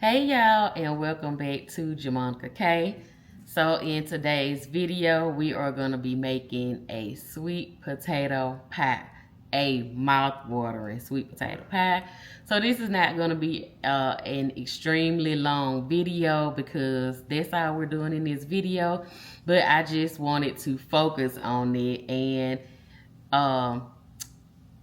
Hey y'all, and welcome back to Jemonica K. So in today's video, we are going to be making a sweet potato pie, a mouth-watering sweet potato pie. So this is not going to be an extremely long video because that's how we're doing in this video, but I just wanted to focus on it. And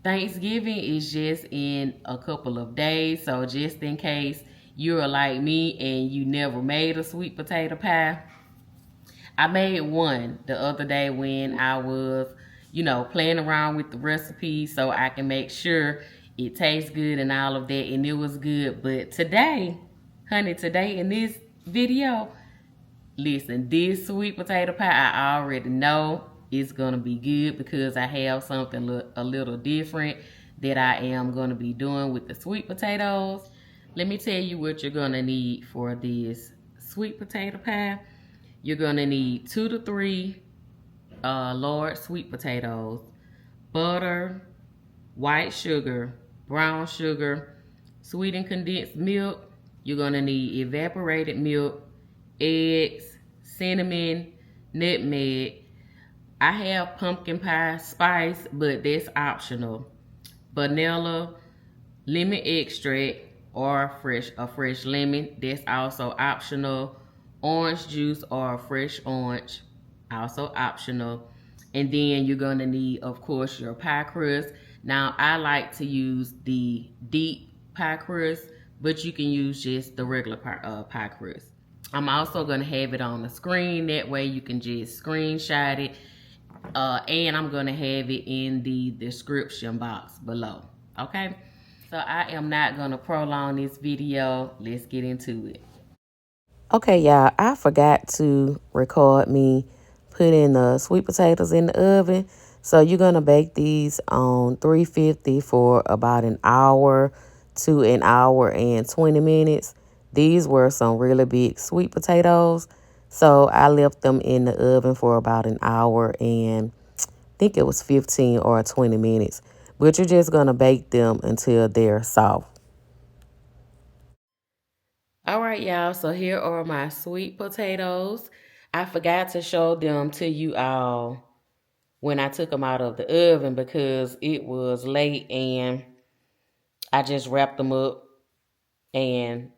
Thanksgiving is just in a couple of days, so just in case you're like me and you never made a sweet potato pie, I made one the other day when I was, playing around with the recipe so I can make sure it tastes good and all of that, and it was good. But today, honey, today in this video, listen, this sweet potato pie, I already know it's going to be good because I have something a little different that I am going to be doing with the sweet potatoes. Let me tell you what you're going to need for this sweet potato pie. You're going to need 2 to 3 large sweet potatoes, butter, white sugar, brown sugar, sweetened condensed milk. You're going to need evaporated milk, eggs, cinnamon, nutmeg. I have pumpkin pie spice, but that's optional. Vanilla, lemon extract, or a fresh lemon, that's also optional. Orange juice or fresh orange, also optional. And then you're gonna need, of course, your pie crust. Now I like to use the deep pie crust, but you can use just the regular pie crust. I'm also gonna have it on the screen, that way you can just screenshot it. And I'm gonna have it in the description box below, okay? So I am not gonna prolong this video. Let's get into it. Okay, y'all, I forgot to record me putting the sweet potatoes in the oven. So you're going to bake these on 350 for about an hour to an hour and 20 minutes. These were some really big sweet potatoes. So I left them in the oven for about an hour and I think it was 15 or 20 minutes. But you're just going to bake them until they're soft. All right, y'all, so here are my sweet potatoes. I forgot to show them to you all when I took them out of the oven because it was late and I just wrapped them up and,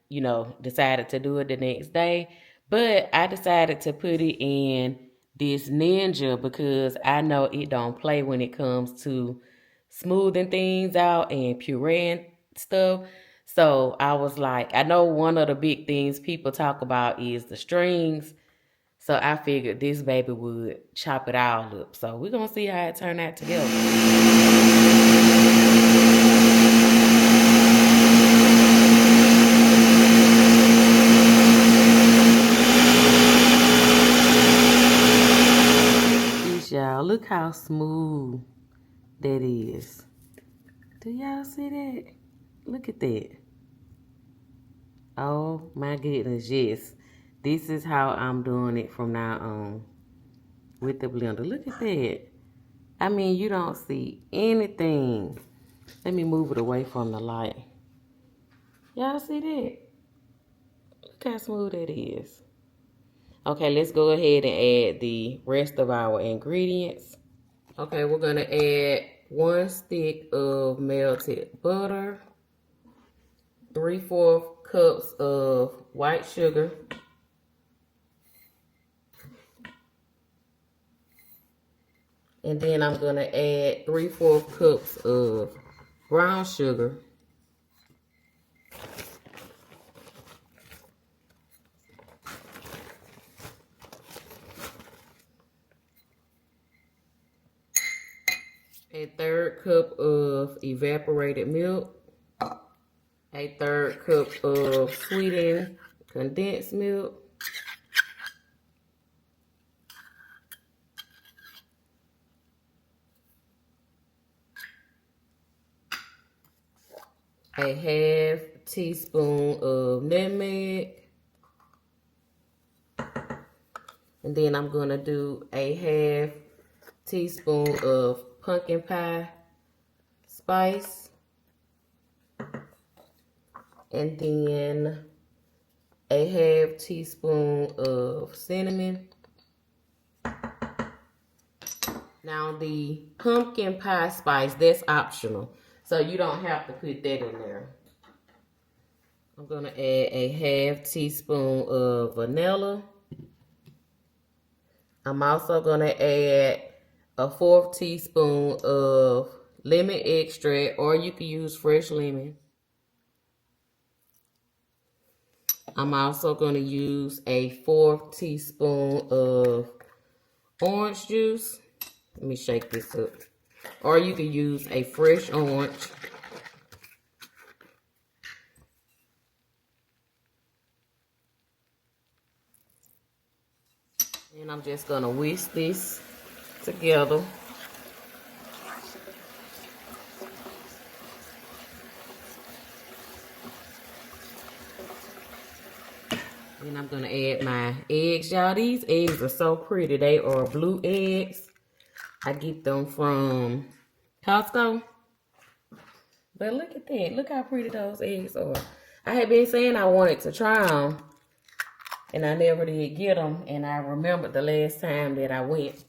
decided to do it the next day. But I decided to put it in this Ninja because I know it don't play when it comes to smoothing things out and pureeing stuff. So I was like, I know one of the big things people talk about is the strings. So I figured this baby would chop it all up. So we're going to see how it turned out together. Y'all, look how smooth that is. Do y'all see that? Look at that. Oh my goodness, yes. This is how I'm doing it from now on with the blender. Look at that. I mean, you don't see anything. Let me move it away from the light. Y'all see that? Look how smooth that is. Okay, let's go ahead and add the rest of our ingredients. Okay, we're going to add 1 stick of melted butter, 3/4 cups of white sugar, and then I'm going to add 3/4 cups of brown sugar, a 1/3 cup of evaporated milk, a 1/3 cup of sweetened condensed milk, a 1/2 teaspoon of nutmeg, and then I'm going to do a 1/2 teaspoon of pumpkin pie spice, and then a half teaspoon of cinnamon. Now the pumpkin pie spice, that's optional. So you don't have to put that in there. I'm going to add a half teaspoon of vanilla. I'm also going to add a 1/4 teaspoon of lemon extract, or you can use fresh lemon. I'm also going to use a 1/4 teaspoon of orange juice. Let me shake this up. Or you can use a fresh orange. And I'm just going to whisk this together. And I'm going to add my eggs. Y'all, these eggs are so pretty. They are blue eggs. I get them from Costco. But look at that. Look how pretty those eggs are. I had been saying I wanted to try them. And I never did get them. And I remembered the last time that I went.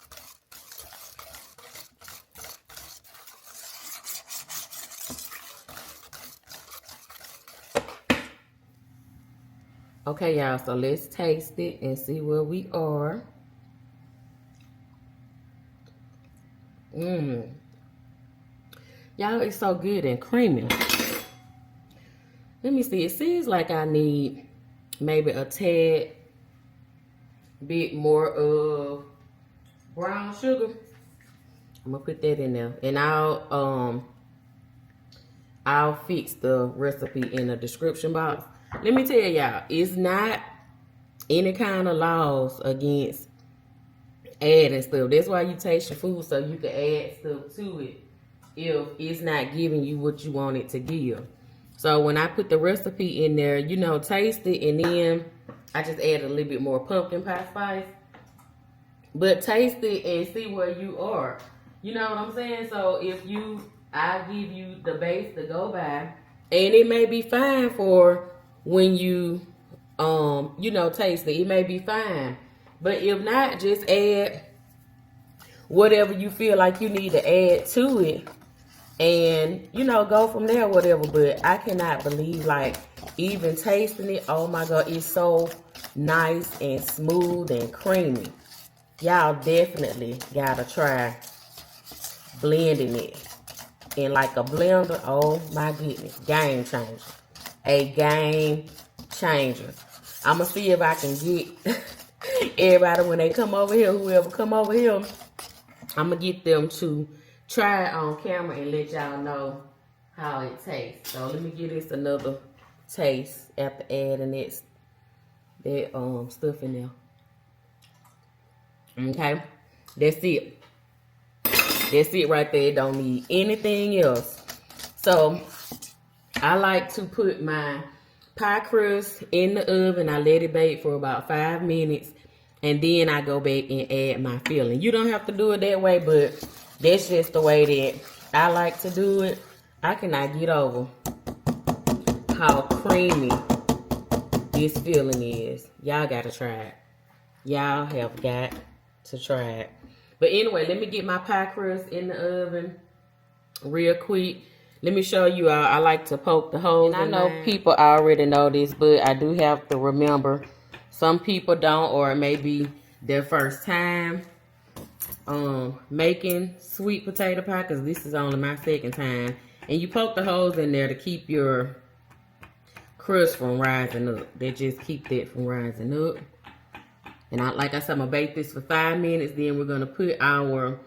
Okay, y'all. So let's taste it and see where we are. Y'all, it's so good and creamy. Let me see. It seems like I need maybe a tad bit more of brown sugar. I'm gonna put that in there, and I'll fix the recipe in the description box. Let me tell y'all, it's not any kind of laws against adding stuff. That's why you taste your food, so you can add stuff to it if it's not giving you what you want it to give. So when I put the recipe in there, you know, taste it, and then I just add a little bit more pumpkin pie spice. But taste it and see where you are. You know what I'm saying? So I give you the base to go by, and it may be fine for when you taste it. It may be fine. But if not, just add whatever you feel like you need to add to it. And, go from there, whatever. But I cannot believe, like, even tasting it, oh my God, it's so nice and smooth and creamy. Y'all definitely gotta try blending it in like a blender. Oh my goodness, game changer. A game changer. I'm gonna see if I can get everybody when they come over here, whoever come over here, I'm gonna get them to try it on camera and let y'all know how it tastes. So let me give this another taste after adding that stuff in there. Okay, that's it. That's it right there. Don't need anything else. So I like to put my pie crust in the oven. I let it bake for about 5 minutes, and then I go back and add my filling. You don't have to do it that way, but that's just the way that I like to do it. I cannot get over how creamy this filling is. Y'all gotta try it. Y'all have got to try it. But anyway, let me get my pie crust in the oven real quick. Let me show you. I like to poke the holes. And I know people already know this, but I do have to remember. Some people don't, or it may be their first time making sweet potato pie, because this is only my second time. And you poke the holes in there to keep your crust from rising up. They just keep that from rising up. And like I said, I'm going to bake this for 5 minutes. Then we're going to put our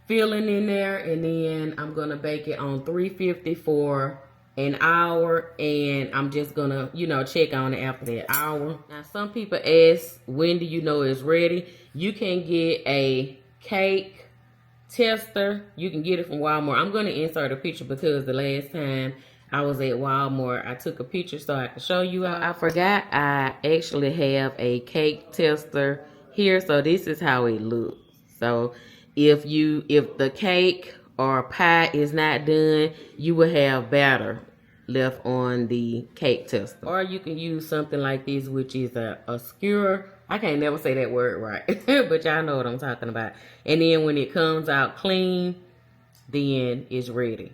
filling in there. And then I'm going to bake it on 350 for an hour. And I'm just going to, check on it after that hour. Now, some people ask, when do you know it's ready? You can get a cake tester. You can get it from Walmart. I'm going to insert a picture because the last time I was at Walmart, I took a picture so I could show you. I forgot I actually have a cake tester here. So this is how it looks. So if the cake or pie is not done, you will have batter left on the cake tester. Or you can use something like this, which is a skewer. I can't never say that word right, but y'all know what I'm talking about. And then when it comes out clean, then it's ready.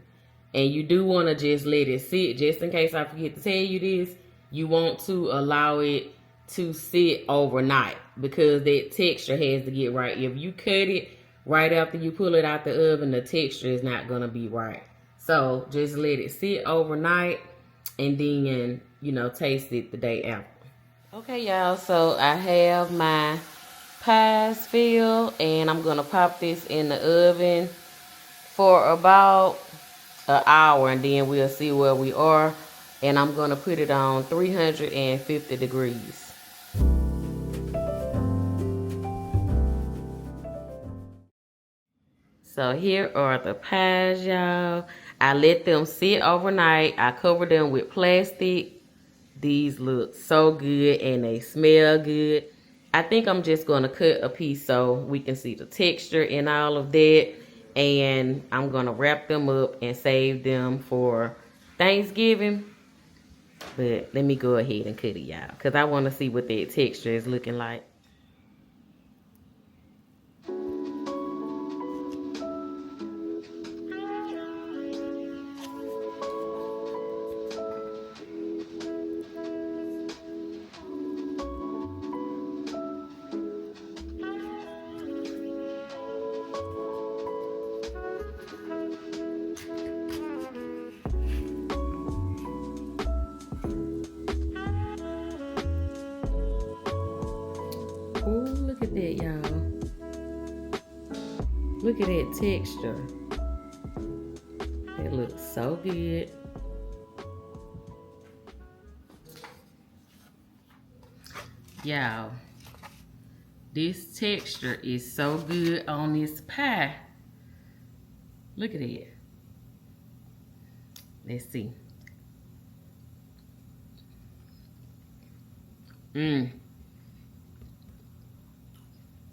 And you do want to just let it sit, just in case I forget to tell you this. You want to allow it to sit overnight because that texture has to get right. If you cut it right after you pull it out the oven, the texture is not going to be right. So just let it sit overnight and then, you know, taste it the day after. Okay, y'all, so I have my pies filled and I'm going to pop this in the oven for about an hour and then we'll see where we are. And I'm going to put it on 350 degrees. So here are the pies, y'all. I let them sit overnight. I covered them with plastic. These look so good and they smell good. I think I'm just going to cut a piece so we can see the texture and all of that. And I'm going to wrap them up and save them for Thanksgiving. But let me go ahead and cut it, y'all, because I want to see what that texture is looking like. Ooh, look at that, y'all. Look at that texture. It looks so good. Y'all, this texture is so good on this pie. Look at it. Let's see.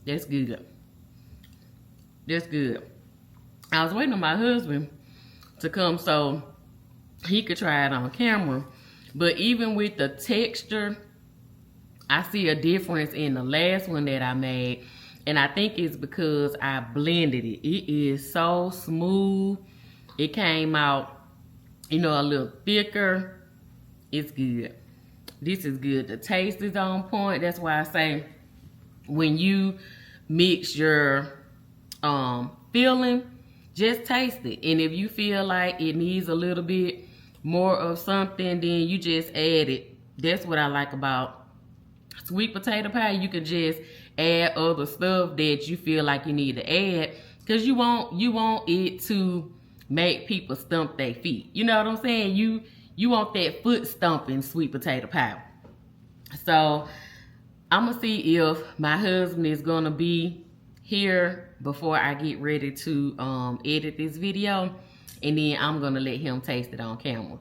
That's good. That's good. I was waiting on my husband to come so he could try it on camera. But even with the texture, I see a difference in the last one that I made. And I think it's because I blended it. It is so smooth. It came out, you know, a little thicker. It's good. This is good. The taste is on point. That's why I say when you mix your filling, just taste it. And if you feel like it needs a little bit more of something, then you just add it. That's what I like about sweet potato pie. You can just add other stuff that you feel like you need to add, because you want it to make people stump their feet. You know what I'm saying? You want that foot stumping sweet potato pie. So I'm gonna see if my husband is gonna be here before I get ready to edit this video, and then I'm gonna let him taste it on camera.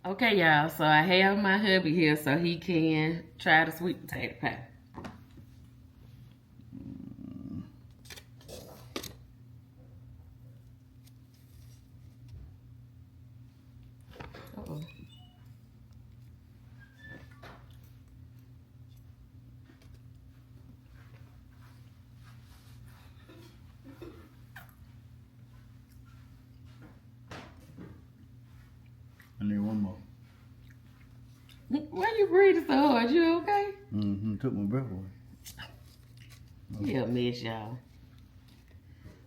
Okay, y'all, so I have my hubby here so he can try the sweet potato pie. Uh-oh. I need one more. Why you breathing so hard? You okay? Took my breath away. Yeah, Meech, y'all.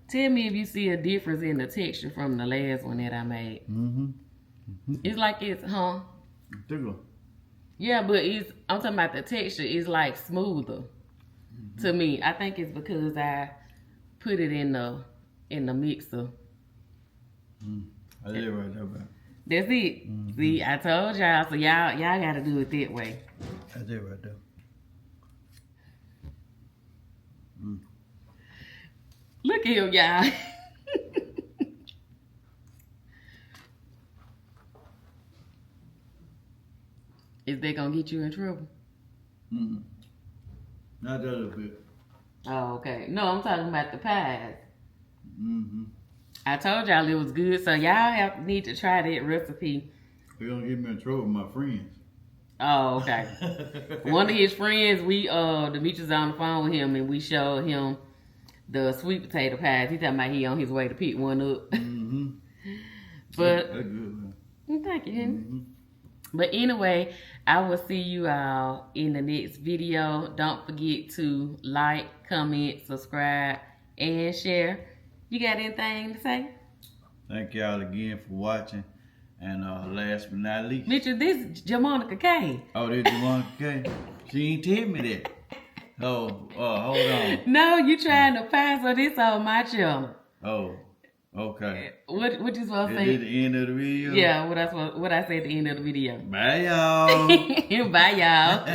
Tell me if you see a difference in the texture from the last one that I made. It's like it's, Thicker. Yeah, but I'm talking about the texture. It's like smoother to me. I think it's because I put it in the mixer. I did it right there, man. That's it. See, I told y'all. So y'all gotta do it that way. I did it right there. Look at him, y'all. Is that gonna get you in trouble? Not that little bit. Oh, okay. No, I'm talking about the pies. I told y'all it was good, so y'all need to try that recipe They're gonna get me in trouble with my friends. Oh, okay. One of his friends, the Meech was on the phone with him, and we showed him the sweet potato pies. He talking about he on his way to pick one up. Mm-hmm. But That's good, man. thank you, honey. Mm-hmm. But anyway, I will see you all in the next video. Don't forget to like, comment, subscribe, and share. You got anything to say? Thank y'all again for watching. And last but not least. Mitchell, this is Jemonica K. Oh, this Jemonica K. She ain't tell me that. Oh, hold on. No, you trying to pass on this on my channel. Oh, okay. What you supposed to Is say? it the end of the video? Yeah, what I said at the end of the video. Bye, y'all. Bye, y'all.